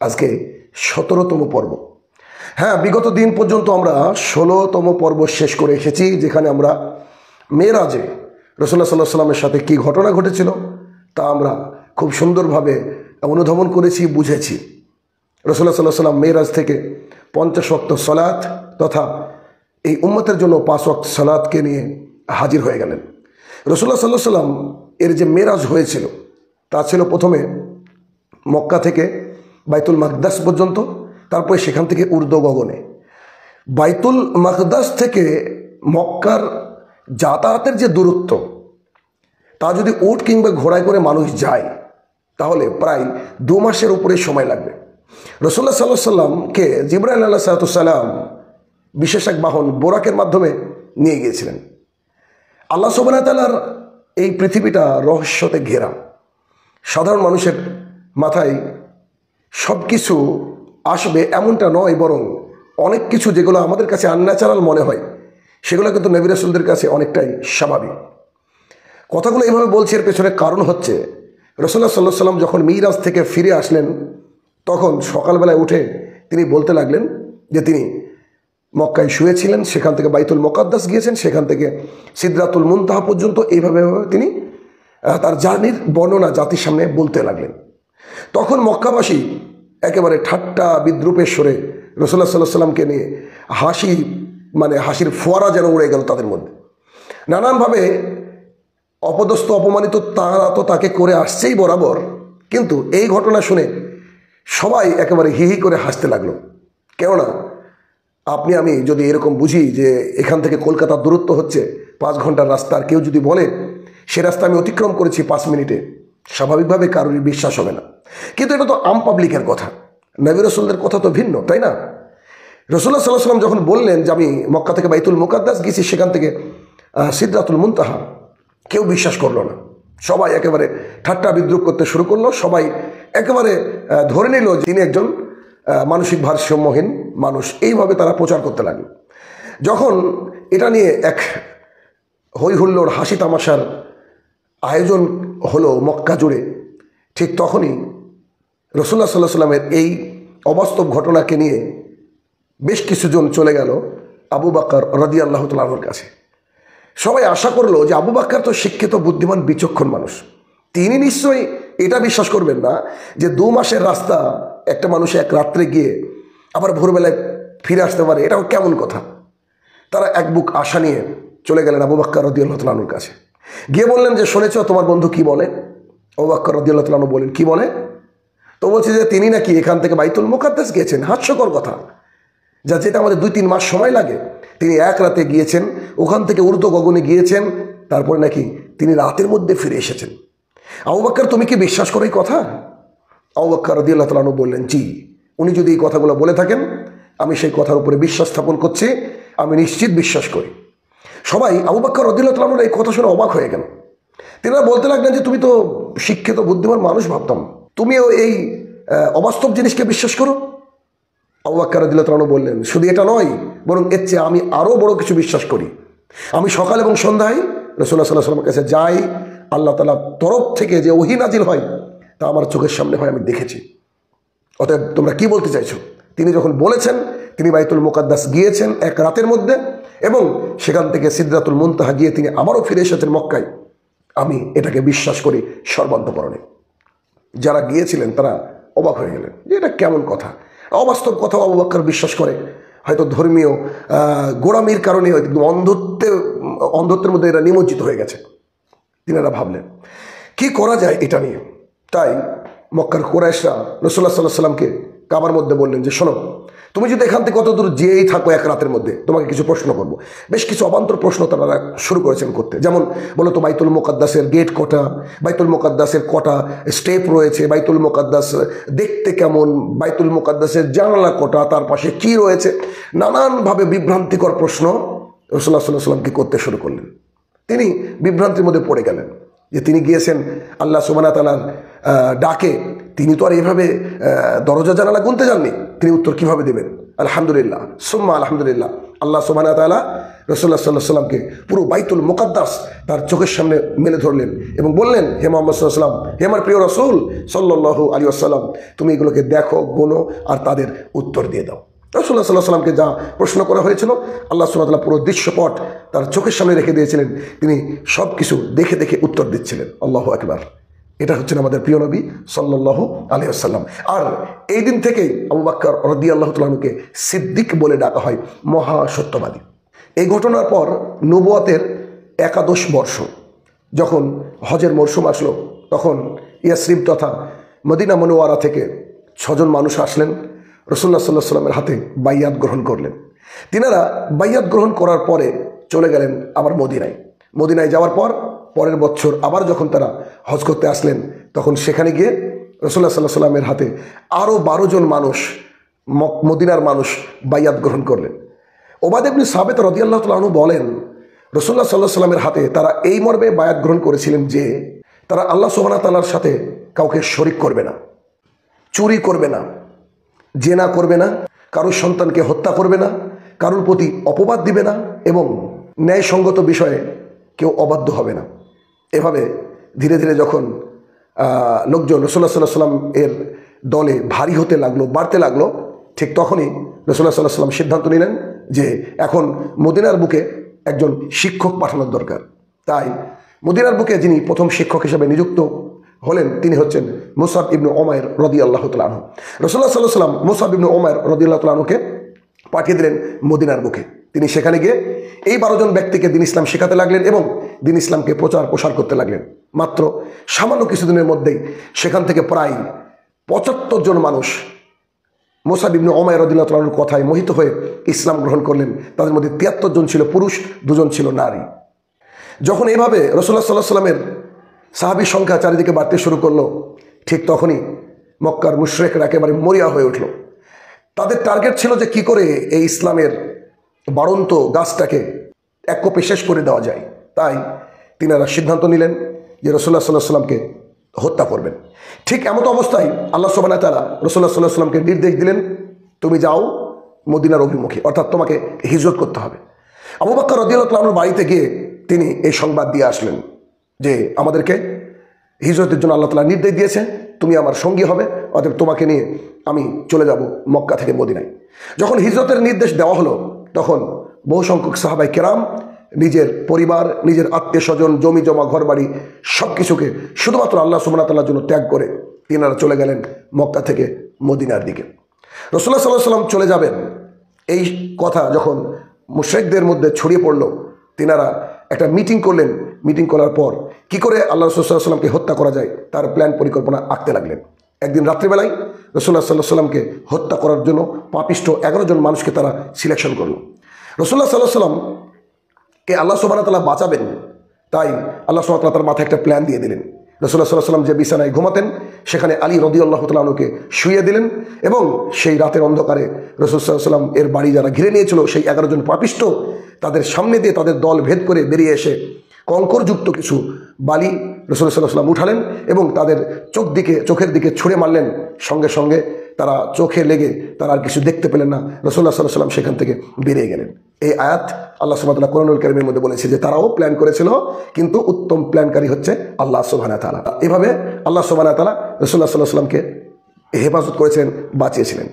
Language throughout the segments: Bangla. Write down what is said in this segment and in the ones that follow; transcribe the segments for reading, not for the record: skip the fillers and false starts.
আজকে 17তম পর্ব। হ্যাঁ, বিগত দিন পর্যন্ত আমরা 16তম পর্ব শেষ করে এসেছি, যেখানে আমরা মেরাজে রাসূলুল্লাহ সাল্লাল্লাহু আলাইহি ওয়াসাল্লামের সাথে কী ঘটনা ঘটেছিল তা আমরা খুব সুন্দরভাবে অনুধাবন করেছি, বুঝেছি। রাসূলুল্লাহ সাল্লাল্লাহু আলাইহি ওয়াসাল্লাম মেরাজ থেকে 50 ওয়াক্ত সালাত তথা এই উম্মতের জন্য 5 ওয়াক্ত সালাতকে নিয়ে হাজির হয়ে গেলেন। রাসূলুল্লাহ সাল্লাল্লাহু আলাইহি ওয়াসাল্লাম এর যে মেরাজ হয়েছিল তা ছিল প্রথমে মক্কা থেকে বাইতুল মাকদাস পর্যন্ত, তারপরে সেখান থেকে ঊর্ধ্ব গগনে। বাইতুল মাকদাস থেকে মক্কার যাতায়াতের যে দূরত্ব তা যদি উট কিংবা ঘোড়ায় করে মানুষ যায় তাহলে প্রায় 2 মাসের উপরে সময় লাগবে। রাসূলুল্লাহ সাল্লাল্লাহু আলাইহি ওয়াসাল্লামকে জিবরাইল আলাইহিস সালাম বিশেষ এক বাহন বোরাকের মাধ্যমে নিয়ে গিয়েছিলেন। আল্লাহ সুবহানাহু ওয়া তাআলার এই পৃথিবীটা রহস্যতে ঘেরা। সাধারণ মানুষের মাথায় সব কিছু আসবে এমনটা নয়, বরং অনেক কিছু যেগুলো আমাদের কাছে আনন্যাচারাল মনে হয় সেগুলো কিন্তু নবী রাসূলদের কাছে অনেকটাই স্বাভাবিক। কথাগুলো এইভাবে বলছি, এর পেছনে কারণ হচ্ছে রাসূলুল্লাহ সাল্লাল্লাহু আলাইহি ওয়াসাল্লাম যখন মিরাজ থেকে ফিরে আসলেন তখন সকালবেলায় উঠে তিনি বলতে লাগলেন যে তিনি মক্কায় শুয়েছিলেন, সেখান থেকে বাইতুল মুকাদ্দাস গিয়েছেন, সেখান থেকে সিদরাতুল মুনতাহা পর্যন্ত এইভাবে তিনি তার জার্নির বর্ণনা জাতির সামনে বলতে লাগলেন। তখন মক্কাবাসী একেবারে ঠাট্টা বিদ্রুপের স্বরে রাসূলুল্লাহ সাল্লাল্লাহু আলাইহি ওয়াসাল্লামকে নিয়ে হাসির ফোয়ারা যেন উড়ে গেল তাদের মধ্যে। নানানভাবে অপদস্থ অপমানিত তারা তো তাকে করে আসছেই বরাবর, কিন্তু এই ঘটনা শুনে সবাই একেবারে হি হি করে হাসতে লাগলো। কেননা আপনি আমি যদি এরকম বুঝি যে এখান থেকে কলকাতার দূরত্ব হচ্ছে 5 ঘন্টার রাস্তা, আর কেউ যদি বলে সে রাস্তা আমি অতিক্রম করেছি 5 মিনিটে, স্বাভাবিকভাবে কারোরই বিশ্বাস হবে না। কিন্তু এটা তো আম পাবলিকের কথা, নবী রাসূলদের কথা তো ভিন্ন, তাই না? রাসূলুল্লাহ সাল্লাল্লাহু আলাইহি ওয়াসাল্লাম যখন বললেন যে আমি মক্কা থেকে বাইতুল মুকাদ্দাস গেছি, সেখান থেকে সিদরাতুল মুনতাহা, কেউ বিশ্বাস করলো না। সবাই একেবারে ঠাট্টা বিদ্রুপ করতে শুরু করলো। সবাই একেবারে ধরে নিল যে তিনি একজন মানসিক ভারসাম্যহীন মানুষ। এইভাবে তারা প্রচার করতে লাগলো। যখন এটা নিয়ে এক হই হুল্লোড় হাসি তামাশার আয়োজন হলো মক্কা জুড়ে, ঠিক তখনই রাসূলুল্লাহ সাল্লাল্লাহু আলাইহি ওয়াসাল্লামের এই অবাস্তব ঘটনাকে নিয়ে বেশ কিছুজন চলে গেল আবু বকর রাদিয়াল্লাহু তাআলা আনহুর কাছে। সবাই আশা করলো যে আবু বকর তো শিক্ষিত, বুদ্ধিমান, বিচক্ষণ মানুষ, তিনি নিশ্চয়ই এটা বিশ্বাস করবেন না যে 2 মাসের রাস্তা একটা মানুষ এক রাত্রে গিয়ে আবার ভোরবেলায় ফিরে আসতে পারে। এটাও কেমন কথা। তারা এক বুক আশা নিয়ে চলে গেলেন আবু বকর রাদিয়াল্লাহু তাআলা আনহুর কাছে। গিয়ে বললেন যে শুনেছ তোমার বন্ধু কি বলে? আবু বকর রাদিয়াল্লাহু তাআলা আনহু বলেন, কি বলে? তো বলছে যে তিনি নাকি এখান থেকে বাইতুল মুকাদ্দাস গিয়েছেন। হাস্যকর কথা, যেটা আমাদের 2-3 মাস সময় লাগে তিনি এক রাতে গিয়েছেন, ওখান থেকে ঊর্ধ্ব গগনে গিয়েছেন, তারপরে নাকি তিনি রাতের মধ্যে ফিরে এসেছেন। আবু বকর তুমি কি বিশ্বাস করো এই কথা? আবু বকর রাদিয়াল্লাহু তাআলা আনহু বললেন, জি, উনি যদি এই কথাগুলো বলে থাকেন আমি সেই কথার উপরে বিশ্বাস স্থাপন করছি, আমি নিশ্চিত বিশ্বাস করি। সবাই আবু বকর রাদিয়াল্লাহু তাআলা আনহুর এই কথা শুনে অবাক হয়ে গেল। তিনারা বলতে লাগলেন যে তুমি তো শিক্ষিত বুদ্ধিমান মানুষ, ভাবতাম তুমিও এই অবাস্তব জিনিসকে বিশ্বাস করো। আবু বকর রাদিয়াল্লাহু তাআলা আনহু বললেন, শুধু এটা নয়, বরং এর চেয়ে আমি আরও বড় কিছু বিশ্বাস করি। আমি সকাল এবং সন্ধ্যায় রাসূলুল্লাহ সাল্লাল্লাহু আলাইহি ওয়াসাল্লামের কাছে যাই, আল্লাহ তাআলার তরফ থেকে যে ওহী নাজিল হয় তা আমার চোখের সামনে হয়, আমি দেখেছি। অতএব তোমরা কি বলতে চাইছো? তিনি যখন বলেছেন তিনি বাইতুল মুকাদ্দাস গিয়েছেন এক রাতের মধ্যে এবং সেখান থেকে সিদরাতুল মুনতাহা গিয়ে তিনি আবারও ফিরে এসেছেন মক্কায়, আমি এটাকে বিশ্বাস করি সর্বান্তঃকরণে। যারা গিয়েছিলেন তারা অবাক হয়ে গেলেন যে এটা কেমন কথা, অবাস্তব কথা আবু বকর বিশ্বাস করে। হয়তো ধর্মীয় গোড়ামির কারণে হয়তো অন্ধত্বের মধ্যে এরা নিমজ্জিত হয়ে গেছে। তিনারা ভাবলেন কি করা যায় এটা নিয়ে। তাই মক্কার কুরাইশরা রাসূলুল্লাহ সাল্লাল্লাহু আলাইহি ওয়াসাল্লামকে কাবার মধ্যে বললেন যে শোনো, তুমি যদি এখান থেকে কত দূর যেয়েই থাকো এক রাতের মধ্যে, তোমাকে কিছু প্রশ্ন করবো। বেশ কিছু অবান্তর প্রশ্ন তারা শুরু করেছেন করতে। যেমন বলো তো বাইতুল মুকাদ্দাসের গেট কটা, বাইতুল মুকাদ্দাসের কটা স্টেপ রয়েছে, বাইতুল মুকাদ্দাস দেখতে কেমন, বাইতুল মুকাদ্দাসের জানালা কটা, তার পাশে কি রয়েছে। নানানভাবে বিভ্রান্তিকর প্রশ্ন রাসূলুল্লাহ সাল্লাল্লাহু আলাইহি ওয়াসাল্লামকে করতে শুরু করলেন। তিনি বিভ্রান্তির মধ্যে পড়ে গেলেন যে তিনি গিয়েছেন আল্লাহ সুবহানাহু ওয়া তাআলার ডাকে, তিনি তো আর এইভাবে দরজা জানালা গুনতে যাননি, তিনি উত্তর কিভাবে দেবেন? আলহামদুলিল্লাহ সুম্মা আলহামদুলিল্লাহ, আল্লাহ সুবহানাহু ওয়া তাআলা রাসূলুল্লাহ সাল্লাল্লাহু আলাইহি ওয়াসাল্লামকে পুরো বাইতুল মুকাদ্দাস তার চোখের সামনে মেলে ধরলেন এবং বললেন, হে মুহাম্মদ সাল্লাল্লাহু আলাইহি ওয়াসাল্লাম, হে আমার প্রিয় রাসূল সাল্লাল্লাহু আলাইহি ওয়াসাল্লাম, তুমি এগুলোকে দেখো, গোনো আর তাদের উত্তর দিয়ে দাও। রাসূলুল্লাহ সাল্লাল্লাহু আলাইহি ওয়াসাল্লামকে যা প্রশ্ন করা হয়েছিল আল্লাহ সুবহানাহু ওয়া তাআলা পুরো দৃশ্যপট তার চোখের সামনে রেখে দিয়েছিলেন। তিনি সব কিছু দেখে দেখে উত্তর দিচ্ছিলেন। আল্লাহু আকবার। এটা হচ্ছেন আমাদের প্রিয় নবী সাল্লাল্লাহু আলাইহি ওয়াসাল্লাম। আর এই দিন থেকেই আবু বকর রাদিয়াল্লাহু তাআলা আনহুকে সিদ্দিক বলে ডাকা হয়, মহা সত্যবাদী। এই ঘটনার পর নবুয়তের 11 বর্ষ যখন হজের মরশুম আসলো, তখন ইয়াসরিব তথা মদিনা মুনাওয়ারা থেকে 6 জন মানুষ আসলেন, রাসূলুল্লাহ সাল্লাল্লাহু আলাইহি ওয়াসাল্লামের হাতে বাইয়াত গ্রহণ করলেন। তিনারা বাইয়াত গ্রহণ করার পরে চলে গেলেন আবার মদিনায় যাওয়ার পর পরের বছর আবার যখন তারা হজ করতে আসলেন, তখন সেখানে গিয়ে রাসূলুল্লাহ সাল্লাল্লাহু আলাইহি ওয়াসাল্লামের হাতে আরও 12 জন মানুষ মদিনার মানুষ বাইয়াত গ্রহণ করলেন। ওবাদা ইবনে সাবিত রাদিয়াল্লাহু তাআলা আনহু বলেন, রাসূলুল্লাহ সাল্লাল্লাহু আলাইহি ওয়াসাল্লামের হাতে তারা এই মর্মে বায়াত গ্রহণ করেছিলেন যে তারা আল্লাহ সুবহানাহু ওয়া তাআলার সাথে কাউকে শরীক করবে না, চুরি করবে না, জেনা করবে না, কারোর সন্তানকে হত্যা করবে না, কারোর প্রতি অপবাদ দিবে না এবং ন্যায়সঙ্গত বিষয়ে কেউ অবাধ্য হবে না। এভাবে ধীরে ধীরে যখন লোকজন রাসূলুল্লাহ সাল্লাল্লাহু আলাইহি ওয়াসাল্লাম এর দলে ভারী হতে লাগলো, বাড়তে লাগলো, ঠিক তখনই রাসূলুল্লাহ সাল্লাল্লাহু আলাইহি ওয়াসাল্লাম সিদ্ধান্ত নিলেন যে এখন মদিনার বুকে একজন শিক্ষক পাঠানোর দরকার। তাই মদিনার বুকে যিনি প্রথম শিক্ষক হিসেবে নিযুক্ত হলেন তিনি হচ্ছেন মুসআব ইবনে উমাইর রাদিয়াল্লাহু তাআলা আনহু। রাসূলুল্লাহ সাল্লাল্লাহু আলাইহি ওয়াসাল্লাম মুসআব ইবনে উমাইর রাদিয়াল্লাহু তাআলা আনহুকে পাঠিয়ে দিলেন মদিনার বুকে। তিনি সেখানে গিয়ে এই 12 জন ব্যক্তিকে দ্বীন ইসলাম শেখাতে লাগলেন এবং দ্বীন ইসলামকে প্রচার প্রসার করতে লাগলেন। মাত্র সামান্য কিছুদিনের মধ্যেই সেখান থেকে প্রায় 75 জন মানুষ মুসআব ইবনে উমাইর রাদিয়াল্লাহু তাআলা আনহুর কথায় মোহিত হয়ে ইসলাম গ্রহণ করলেন। তাদের মধ্যে 73 জন ছিল পুরুষ, 2 জন ছিল নারী। যখন এইভাবে রাসূলুল্লাহ সাল্লাল্লাহু আলাইহি ওয়াসাল্লামের সাহাবীর সংখ্যা চারিদিকে বাড়তে শুরু করলো, ঠিক তখনই মক্কার মুশরিকরা একেবারে মরিয়া হয়ে উঠল। তাদের টার্গেট ছিল যে কি করে এই ইসলামের বাড়ন্ত গাছটাকে এক কোপে শেষ করে দেওয়া যায়। তাই তিনারা সিদ্ধান্ত নিলেন যে রাসূলুল্লাহ সাল্লাল্লাহু আলাইহি ওয়াসাল্লামকে হত্যা করবেন। ঠিক এমত অবস্থায় আল্লাহ সুবহানাহু ওয়া তাআলা রাসূলুল্লাহ সাল্লাল্লাহু আলাইহি ওয়াসাল্লামকে নির্দেশ দিলেন, তুমি যাও মদিনার অভিমুখে, অর্থাৎ তোমাকে হিজরত করতে হবে। আবু বকর রাদিয়াল্লাহু তাআলা আনহুর বাড়িতে গিয়ে তিনি এই সংবাদ দিয়ে আসলেন যে আমাদেরকে হিজরতের জন্য আল্লাহ তাআলা নির্দেশ দিয়েছে, তুমি আমার সঙ্গী হবে, অতএব তোমাকে নিয়ে আমি চলে যাব মক্কা থেকে মদিনায়। যখন হিজরতের নির্দেশ দেওয়া হলো তখন বহু সংখ্যক সাহাবায়ে কেরাম নিজের পরিবার, নিজের আত্মীয় স্বজন, জমি জমা, ঘর বাড়ি সব কিছুকে শুধুমাত্র আল্লাহ সুবহানাহু ওয়া তাআলার জন্য ত্যাগ করে তিনারা চলে গেলেন মক্কা থেকে মদিনার দিকে। রাসূলুল্লাহ সাল্লাল্লাহু আলাইহি ওয়াসাল্লাম চলে যাবেন এই কথা যখন মুশরিকদের মধ্যে ছড়িয়ে পড়ল, তিনারা একটা মিটিং করলেন। মিটিং করার পর কি করে আল্লাহ রাসূল সাল্লাল্লাহু আলাইহি ওয়াসাল্লামকে হত্যা করা যায় তার প্ল্যান পরিকল্পনা আঁকতে লাগলেন। একদিন রাত্রিবেলায় রাসূলুল্লাহ সাল্লাল্লাহু আলাইহি ওয়াসাল্লামকে হত্যা করার জন্য পাপিষ্ঠ 11 জন মানুষকে তারা সিলেকশন করলো। রাসূলুল্লাহ সাল্লাল্লাহু আলাইহি ওয়াসাল্লামকে আল্লাহ সুবহানাহু ওয়া তাআলা বাঁচাবেন, তাই আল্লাহ সুবহানাহু ওয়া তাআলা তার মাথায় একটা প্ল্যান দিয়ে দিলেন। রাসূলুল্লাহ সাল্লাল্লাহু আলাইহি ওয়াসাল্লাম যে বিছানায় ঘুমাতেন সেখানে আলী রাদিয়াল্লাহু তাআলা আনহুকে শুইয়ে দিলেন এবং সেই রাতের অন্ধকারে রাসূল সাল্লাল্লাহু আলাইহি ওয়াসাল্লাম এর বাড়ি যারা ঘিরে নিয়েছিল সেই 11 জন পাপিষ্ঠ তাদের সামনে দিয়ে তাদের দল ভেদ করে বেরিয়ে এসে কঙ্করযুক্ত কিছু বালি রাসূল সাল্লাল্লাহু আলাইহি ওয়াসাল্লাম উঠালেন এবং তাদের চোখের দিকে ছুঁড়ে মারলেন। সঙ্গে সঙ্গে তারা চোখে লেগে তারা আর কিছু দেখতে পেলেন না। রাসূলুল্লাহ সাল্লাল্লাহু আলাইহি ওয়াসাল্লাম সেখান থেকে বেরিয়ে গেলেন। এই আয়াত আল্লাহ সুবহানাহু ওয়া তাআলা কোরআনুল কারীমের মধ্যে বলেছে যে তারাও প্ল্যান করেছিল, কিন্তু উত্তম প্ল্যানকারী হচ্ছে আল্লাহ সুবহানাহু ওয়া তাআলা। এভাবে আল্লাহ সুবহানাহু ওয়া তাআলা রাসূলুল্লাহ সাল্লাল্লাহু আলাইহি ওয়াসাল্লামকে হেফাজত করেছিলেন, বাঁচিয়েছিলেন।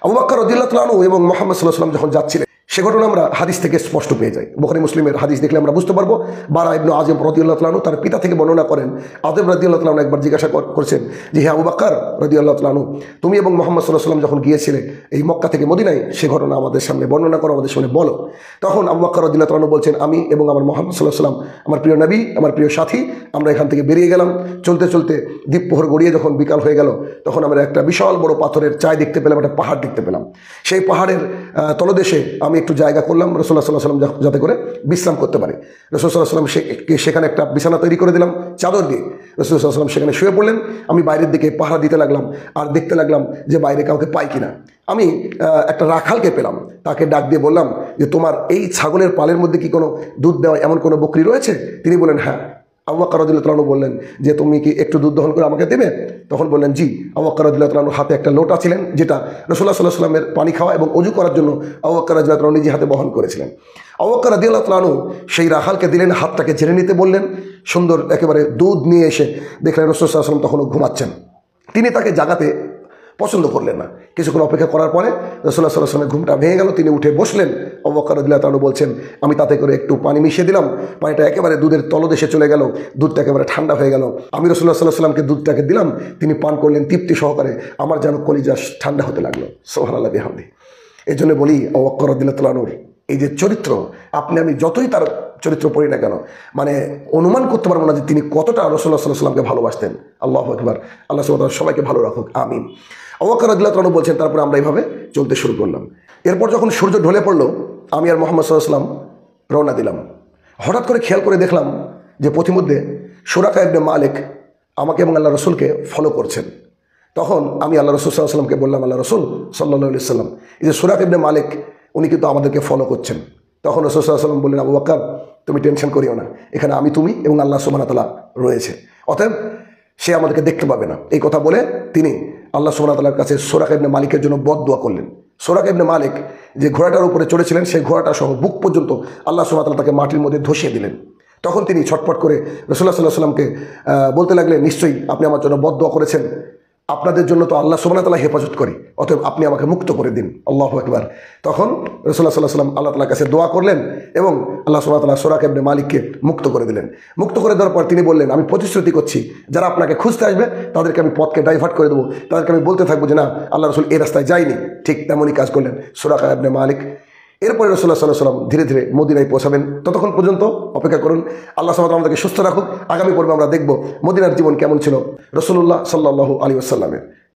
আবু বকর রাদিয়াল্লাহু তাআলা আনহু এবং মুহাম্মদ সাল্লাল্লাহু আলাইহি ওয়াসাল্লাম যখন যাচ্ছিলেন সে ঘটনা আমরা হাদিস থেকে স্পষ্ট পেয়ে যাই। বুখারী মুসলিমের হাদিস দেখলে আমরা বুঝতে পারবো। বারা ইবনে আযিব রাদিয়াল্লাহু তাআলা আনহু তার পিতা থেকে বর্ণনা করেন, আযিব রাদিয়াল্লাহু তাআলা আনহু একবার জিজ্ঞাসা করেছেন যে হে আবু বকর রাদিয়াল্লাহু তাআলা আনহু, তুমি এবং মুহাম্মদ সাল্লাল্লাহু আলাইহি ওয়াসাল্লাম যখন গিয়েছিলে এই মক্কা থেকে মদিনায়, সে ঘটনা আমাদের সামনে বর্ণনা করো, আমাদের সামনে বলো। তখন আবু বকর রাদিয়াল্লাহু তাআলা আনহু বলছেন, আমি এবং আমার মুহাম্মদ সাল্লাল্লাহু আলাইহি ওয়াসাল্লাম, আমার প্রিয় নবী, আমার প্রিয় সাথী, আমরা এখান থেকে বেরিয়ে গেলাম। চলতে চলতে দ্বীপ প্রহর গড়িয়ে যখন বিকাল হয়ে গেল তখন আমরা একটা বিশাল বড় পাথরের চাই দেখতে পেলাম, একটা পাহাড় দেখতে পেলাম। সেই পাহাড়ের তলদেশে আমি একটু জায়গা করলাম রাসূলুল্লাহ সাল্লাল্লাহু আলাইহি ওয়াসাল্লাম যাতে করে বিশ্রাম করতে পারে। রাসূলুল্লাহ সাল্লাল্লাহু আলাইহি ওয়াসাল্লাম সেখানে একটা বিছানা তৈরি করে দিলাম চাদর দিয়ে। রাসূলুল্লাহ সাল্লাল্লাহু আলাইহি ওয়াসাল্লাম সেখানে শুয়ে পড়লেন। আমি বাইরের দিকে পাহারা দিতে লাগলাম আর দেখতে লাগলাম যে বাইরে কাউকে পাই কিনা। আমি একটা রাখালকে পেলাম, তাকে ডাক দিয়ে বললাম যে তোমার এই ছাগলের পালের মধ্যে কি কোনো দুধ দেওয়া এমন কোনো বকরি রয়েছে? তিনি বলেন হ্যাঁ। আবু বকর রাদিয়াল্লাহু আনহু বললেন যে তুমি কি একটু দুধ দহন করে আমাকে দেবে? তখন বললেন জি। আবু বকর রাদিয়াল্লাহু আনহুর হাতে একটা লোটা ছিলেন, যেটা রাসূলুল্লাহ সাল্লাল্লাহু আলাইহি ওয়াসাল্লামের পানি খাওয়া এবং ওযু করার জন্য আবু বকর রাদিয়াল্লাহু আনহু নিজে হাতে বহন করেছিলেন। আবু বকর রাদিয়াল্লাহু আনহু সেই রাখালকে দিলেন, হাতটাকে ঝেড়ে নিতে বললেন। সুন্দর একেবারে দুধ নিয়ে এসে দেখলেন রাসূল সাল্লাল্লাহু আলাইহি ওয়াসাল্লাম তখনও ঘুমাচ্ছেন। তিনি তাকে জাগাতে পছন্দ করলেন না। কিছুক্ষণ অপেক্ষা করার পরে রাসূলুল্লাহ সাল্লাল্লাহু আলাইহি ওয়াসাল্লামের ঘুমটা ভেঙে গেল, তিনি উঠে বসলেন। আবু বকর রাদিয়াল্লাহু আনহু বলছেন আমি তাতে করে একটু পানি মিশিয়ে দিলাম, পানিটা একেবারে দুধের তলদেশে চলে গেল, দুধটা একেবারে ঠান্ডা হয়ে গেল। আমি রাসূলুল্লাহ সাল্লাল্লাহু আলাইহি ওয়াসাল্লামকে দুধটাকে দিলাম, তিনি পান করলেন তৃপ্তি সহকারে, আমার যেন কলিজা ঠান্ডা হতে লাগলো। সুবহানাল্লাহ বিহামদি। এই জন্য বলি আবু বকর রাদিয়াল্লাহু আনহুর এই যে চরিত্র, আপনি আমি যতই তার চরিত্র পড়ি না কেন, মানে অনুমান করতে পারবো না যে তিনি কতটা রাসূলুল্লাহ সাল্লাল্লাহু আলাইহি ওয়াসাল্লামকে ভালোবাসতেন। আল্লাহু আকবার। আল্লাহ সুবহানাহু ওয়া তাআলা সবাইকে ভালো রাখুক, আমিন। আবু বকর রাদিয়াল্লাহু আনহু বলছেন তারপরে আমরা এইভাবে চলতে শুরু করলাম। এরপর যখন সূর্য ঢলে পড়লো, আমি আর মুহাম্মদ সাল্লাল্লাহু আলাইহি ওয়াসাল্লাম রওনা দিলাম। হঠাৎ করে খেয়াল করে দেখলাম যে পথিমধ্যে সুরাকা ইবনে মালিক আমাকে এবং আল্লাহ রসুলকে ফলো করছেন। তখন আমি আল্লাহ রসুল সাল্লাল্লাহু আলাইহি ওয়াসাল্লামকে বললাম, আল্লাহ রসুল সাল্লাল্লাহু আলাইহি ওয়াসাল্লাম, এই যে সুরাকা ইবনে মালিক উনি কিন্তু আমাদেরকে ফলো করছেন। তখন রাসূল সাল্লাল্লাহু আলাইহি ওয়াসাল্লাম বললেন, আবু বকর তুমি টেনশন করিও না, এখানে আমি তুমি এবং আল্লাহ সুবহানাহু ওয়া তাআলা রয়েছে, অতএব সে আমাদেরকে দেখতে পাবে না। এই কথা বলে তিনি আল্লাহ সুবহানাহু ওয়া তাআলার কাছে সুরাকা ইবনে মালিকের জন্য বদদুয়া করলেন। সুরাকা ইবনে মালিক যে ঘোড়াটার উপরে চড়েছিলেন, সেই ঘোড়াটা সহ বুক পর্যন্ত আল্লাহ সুবহানাহু ওয়া তাআলা তাকে মাটির মধ্যে ধসিয়ে দিলেন। তখন তিনি ছটফট করে রাসূলুল্লাহ সাল্লাল্লাহু আলাইহি ওয়াসাল্লামকে বলতে লাগলেন, নিশ্চয়ই আপনি আমার জন্য বদদুয়া করেছেন, আপনাদের জন্য তো আল্লাহ সুবহানাহু ওয়া তাআলা হেফাজত করি, অতএব আপনি আমাকে মুক্ত করে দিন। আল্লাহু আকবার। তখন রাসূলুল্লাহ সাল্লাল্লাহু আলাইহি ওয়াসাল্লাম আল্লাহ তাআলার কাছে দোয়া করলেন এবং আল্লাহ সুবহানাহু ওয়া তাআলা সুরাকা ইবনে মালিককে মুক্ত করে দিলেন। মুক্ত করে দেওয়ার পর তিনি বললেন, আমি প্রতিশ্রুতি করছি যারা আপনাকে খুঁজতে আসবে তাদেরকে আমি পথকে ডাইভার্ট করে দেবো, তাদেরকে আমি বলতে থাকবো যে না, আল্লাহ রাসূল এই রাস্তায় যায়নি। ঠিক তেমনই কাজ করলেন সুরাকা ইবনে মালিক। এরপরে রাসূলুল্লাহ সাল্লাল্লাহু আলাইহি ওয়াসাল্লাম ধীরে ধীরে মদিনায় পৌঁছাবেন। ততক্ষণ পর্যন্ত অপেক্ষা করুন। আল্লাহ সুবহানাহু ওয়া তাআলা আমাদেরকে সুস্থ রাখুক। আগামী পর্বে আমরা দেখব মদিনার জীবন কেমন ছিল রাসূলুল্লাহ সাল্লাল্লাহু আলাইহি ওয়াসাল্লামের।